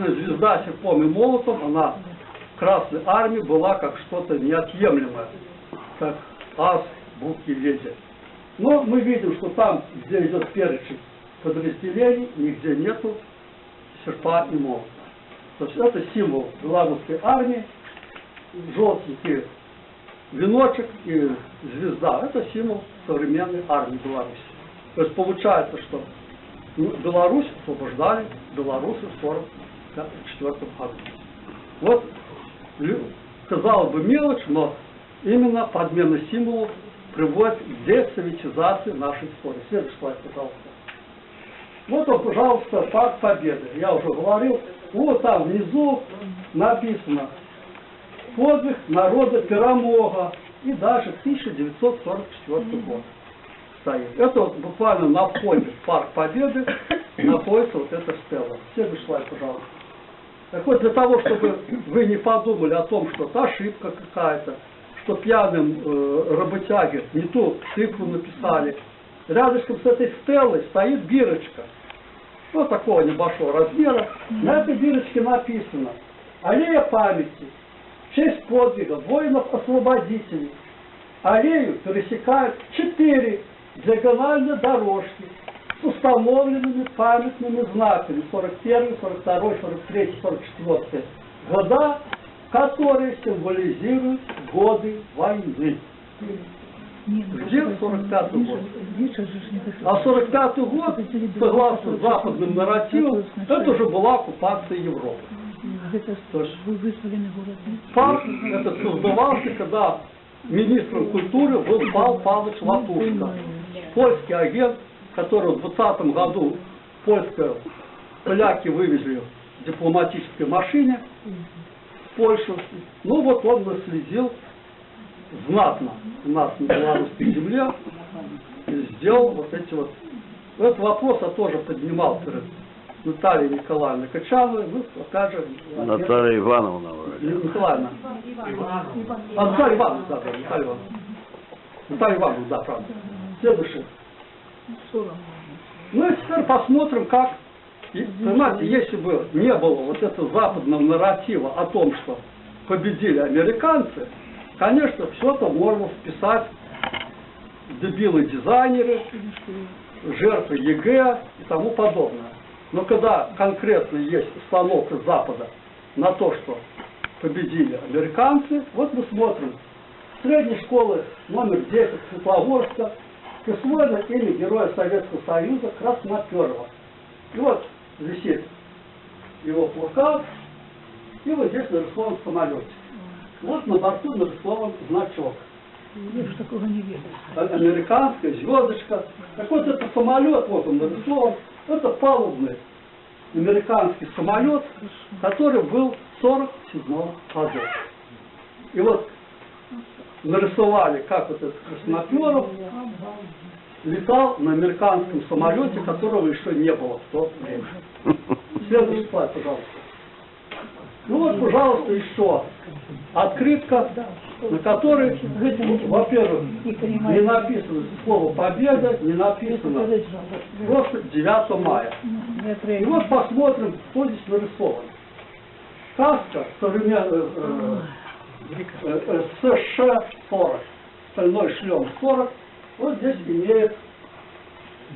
красная звезда серпом и молотом, она в Красной Армии была как что-то неотъемлемое, как ас буквы леди. Но мы видим, что там, где идет перечень подразделений, нигде нету серпа и молота. То есть это символ белорусской армии, желтенький веночек и звезда. Это символ современной армии Беларуси. То есть получается, что Беларусь освобождали белорусы в 1944 году. Вот, казалось бы, мелочь, но именно подмена символов приводит к десоветизации нашей истории. Следующий слайд, пожалуйста. Вот он, пожалуйста, Парк Победы. Я уже говорил, вот там внизу написано «Подвиг народа Перемога». И даже 1944 год стоит. Это вот буквально на входе в Парк Победы находится вот эта стела. Следующий слайд, пожалуйста. Так вот, для того, чтобы вы не подумали о том, что это ошибка какая-то, что пьяным работяги не ту цифру написали, рядышком с этой стелой стоит бирочка. Вот такого небольшого размера. На этой бирочке написано «Аллея памяти в честь подвига воинов-освободителей». Аллею пересекают 4 диагональные дорожки с установленными памятными знаками 41, 42, 43, 44 года, которые символизируют годы войны. Где 45-й год? А 45-й год, согласно западным нарративам, это уже была оккупация Европы. Парк этот создавался, когда министром культуры был Павел Павлович Латушко, польский агент, который в 20 году поляки вывезли в дипломатической машине в Польшу. Ну вот он наследил знатно у нас на белорусской земле и сделал вот эти вот. Этот вопрос я тоже поднимал перед Натальей Николаевной Качановой. Ну, опять же, Наталья Ивановна. Николаевна. Наталья Ивановна, да, Наталья Ивановна. Наталья Ивановна, да, правда. Следующее. Ну и теперь посмотрим, как, понимаете, если бы не было вот этого западного нарратива о том, что победили американцы, конечно, все это можно вписать в дебилы-дизайнеры, жертвы ЕГЭ и тому подобное. Но когда конкретно есть установка Запада на то, что победили американцы, вот мы смотрим. Средней школы номер 10 Светлогорска присвоено имя Героя Советского Союза Красноперова. И вот висит его плакат, и вот здесь нарисован самолетик. Вот на борту нарисован значок. Я же такого не видел. Американская звездочка. Так вот это самолет, вот он нарисован, это палубный американский самолет, который был в 1947 году. И вот нарисовали, как вот этот Красноперов летал на американском самолете, которого еще не было в то время. Следующий слайд, пожалуйста. Ну вот, пожалуйста, еще открытка, на которой, во-первых, не написано слово «Победа», не написано просто 9 мая. И вот посмотрим, что здесь нарисовано. Каска современная СШ-40, стальной шлем 40, вот здесь имеет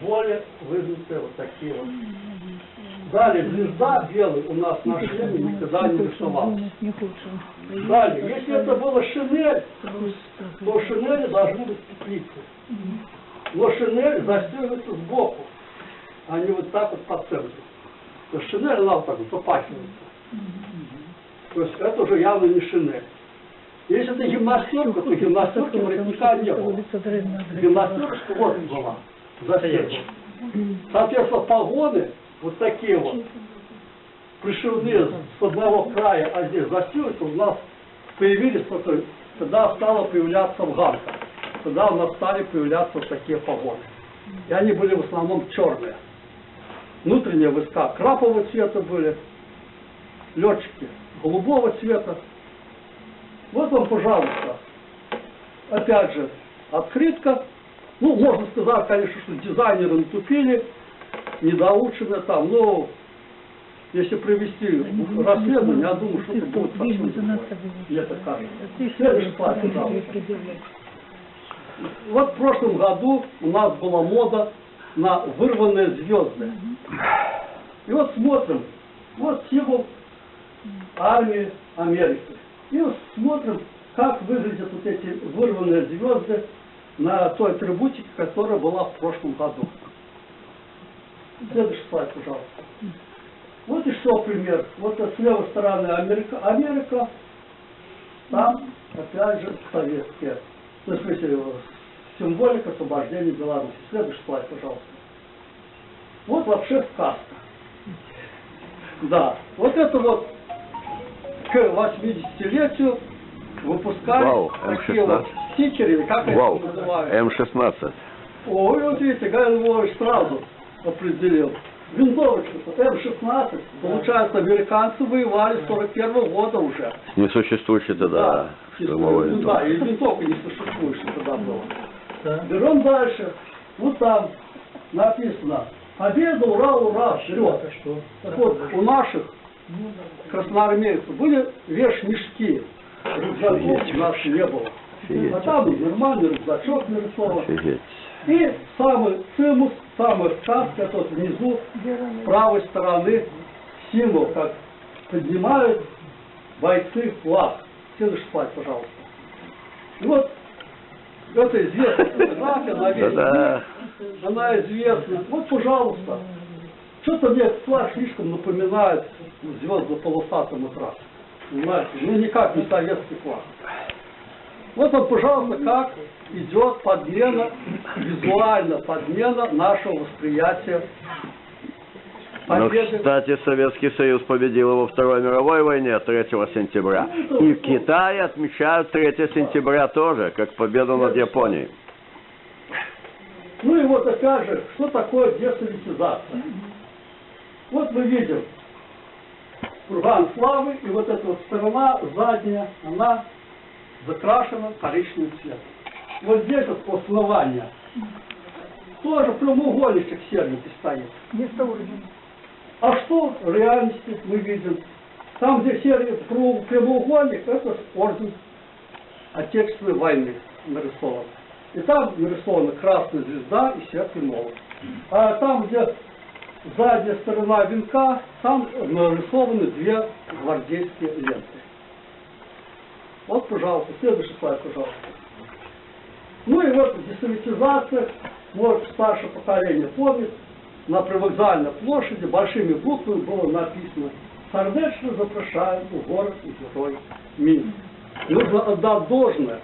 более выгнутые вот такие вот. Далее, звезда белая у нас на шлеме никогда не рисовалась. Далее, если это была шинель, то в шинели должны быть петлицы. Но шинель застегивается сбоку, а не вот так вот по центру. То есть шинель она вот так вот попахивается. То есть это уже явно не шинель. Если это гимнастерка, то гимнастерки воротника не было. Гимнастерка вот была, застегнута. Соответственно, погоны вот такие вот, пришивные с одного края, а здесь застегнуты, у нас появились только, когда стала появляться афганка. Тогда у нас стали появляться вот такие погоны. И они были в основном черные. Внутренние войска крапового цвета были, летчики голубого цвета. Вот вам, пожалуйста, опять же, открытка. Ну, можно сказать, конечно, что дизайнеры натупили, недоучены там, но если провести расследование, я думаю, что это будет совсем другое. Мне так кажется. Следующий слайд, пожалуйста. Вот в прошлом году у нас была мода на вырванные звезды. И вот смотрим, вот символ армии Америки. И вот смотрим, как выглядят вот эти вырванные звезды на той атрибутике, которая была в прошлом году. Следующий слайд, пожалуйста. Вот еще пример. Вот с левой стороны Америка, там опять же советские. В смысле, символика освобождения Беларуси. Следующий слайд, пожалуйста. Вот вообще сказка. Да, вот это вот к 80-летию выпускали такие вот стикеры, как это называют? М-16. Ой, вот видите, Гайл Львович сразу определил. Винтовочка-то М-16, получается, американцы воевали с 41-го года уже. Несуществующий тогда штурмовой винтовки. Да, и винтовка несуществующая тогда была. Берем дальше. Вот там написано: победа, ура, ура, вперед. Так вот, у наших красноармейцев были вещмешки. Рюкзаков у нас не было. А там нормальный рюкзачок нарисован. И самый цимус, самый сказка, это вот внизу, с правой стороны, символ, как поднимают бойцы флаг. Следующий слайд, пожалуйста. И вот это известная фотография на весь мир, она известна. Вот, пожалуйста. Что-то мне этот флаг слишком напоминает звездно-полосатый матрас. Понимаете? Ну, никак не советский флаг. Вот он, пожалуйста, как идет подмена, визуально подмена нашего восприятия победы. Ну, кстати, Советский Союз победил во Второй мировой войне 3 сентября. И в Китае отмечают 3 сентября тоже, как победу над Японией. Ну и вот опять же, что такое десоветизация? Вот мы видим курган славы, и вот эта вот сторона задняя, она закрашена коричневым цветом. Вот здесь вот основание тоже прямоугольничек серенький стоит. А что в реальности мы видим? Там, где серый прямоугольник, это орден Отечественной войны нарисован. И там нарисована красная звезда и серпный молот. А там, где задняя сторона венка, там нарисованы 2 гвардейские ленты. Вот, пожалуйста, следующий слайд, пожалуйста. Ну и вот десоветизация, может, старшее поколение помнит, на привокзальной площади большими буквами было написано: «Сердечно запрошаем в город и герой Минск». Нужно отдать должное.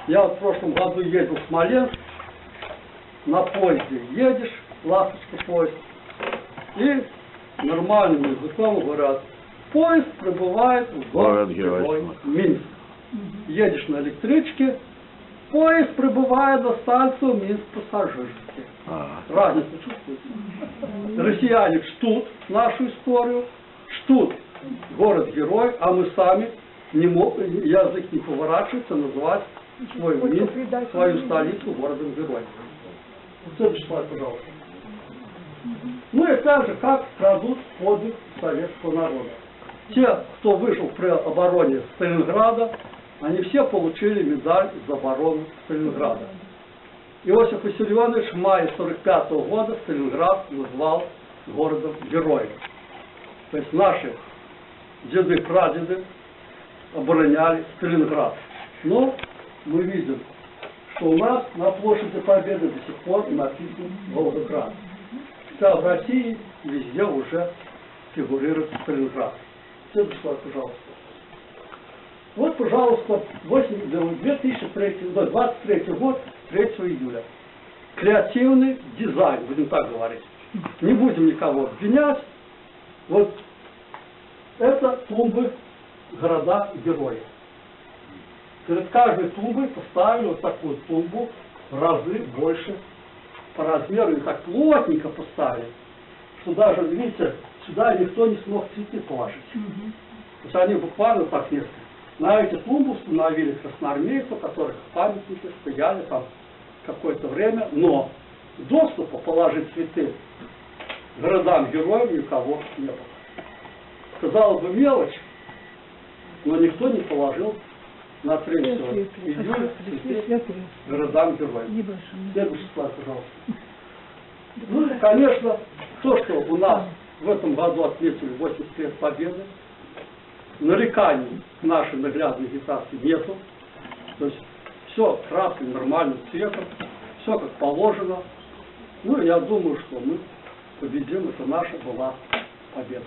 Я вот в прошлом году ездил в Смоленск, на поезде едешь, ласточка поезд, и нормальным языком говорят: поезд прибывает в город-герой Минск. Едешь на электричке, поезд прибывает на станцию Минск-Пассажирский. Разницу чувствуете? Россияне чтут нашу историю, чтут город-герой, а мы сами не можем, язык не поворачивается называть свой Минск, свою столицу городом-героем. Следующий слайд, пожалуйста. Ну и так же, как крадут подвиг советского народа. Те, кто выжил при обороне Сталинграда, они все получили медаль за оборону Сталинграда. Иосиф Виссарионович в мае 1945 года Сталинград назвал городом-героем. То есть наши деды-прадеды обороняли Сталинград. Но мы видим, что у нас на площади Победы до сих пор написан Волгоград. Вся в России везде уже фигурирует Сталинград. Следующий слайд, пожалуйста. Вот, пожалуйста, 23 год, 3 июля. Креативный дизайн, будем так говорить. Не будем никого обвинять. Вот это тумбы города-герои. Перед каждой тумбой поставили вот такую тумбу в разы больше по размеру, и так плотненько поставили, что даже, видите, сюда никто не смог цветы положить. То есть они буквально так несколько. На эти тумбы установили красноармейцев, которых памятники стояли там какое-то время, но доступа положить цветы городам-героям никого не было. казалось бы, мелочь, но никто не положил на третьего июля городам героев. Следующий слайд, пожалуйста. Ну и, конечно, то, что у нас в этом году отметили 80 лет Победы, нареканий к нашей наглядной агитации нету. То есть все красным, нормальным цветом, все как положено. Ну, я думаю, что мы победим, это наша была победа.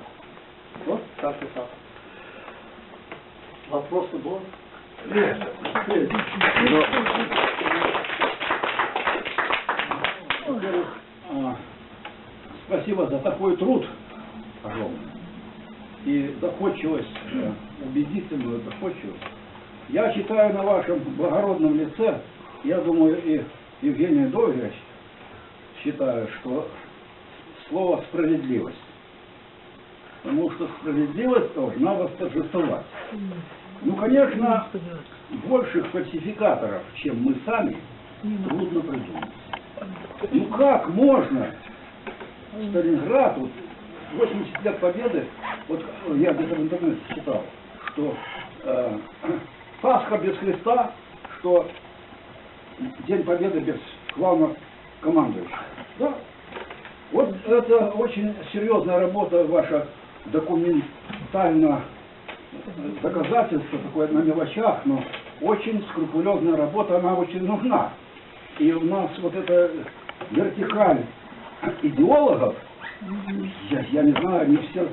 Вот так и так. Вопросы будут? Нет. Спасибо за такой труд огромный и доходчивость, убедительную доходчивость. Я считаю, на вашем благородном лице, я думаю, и Евгений Дольевич считает, что слово «справедливость». Потому что справедливость должна восторжествовать. Ну, конечно, больших фальсификаторов, чем мы сами, трудно придумать. Ну как можно Сталинград, вот 80 лет Победы, вот я где-то в интернете читал, что Пасха без Христа, что День Победы без главного командующего. Да? Вот это очень серьезная работа ваша, документально доказательство такое на мелочах, но очень скрупулезная работа, она очень нужна. И у нас вот эта вертикаль идеологов, я не знаю, они все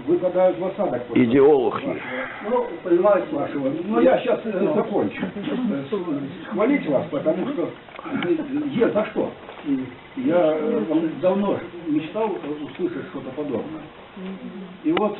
выпадают в осадок. Идеологи. Ну, понимаете, Вашего. Но я сейчас закончу. Хвалить вас, потому что за что? Я давно мечтал услышать что-то подобное. И вот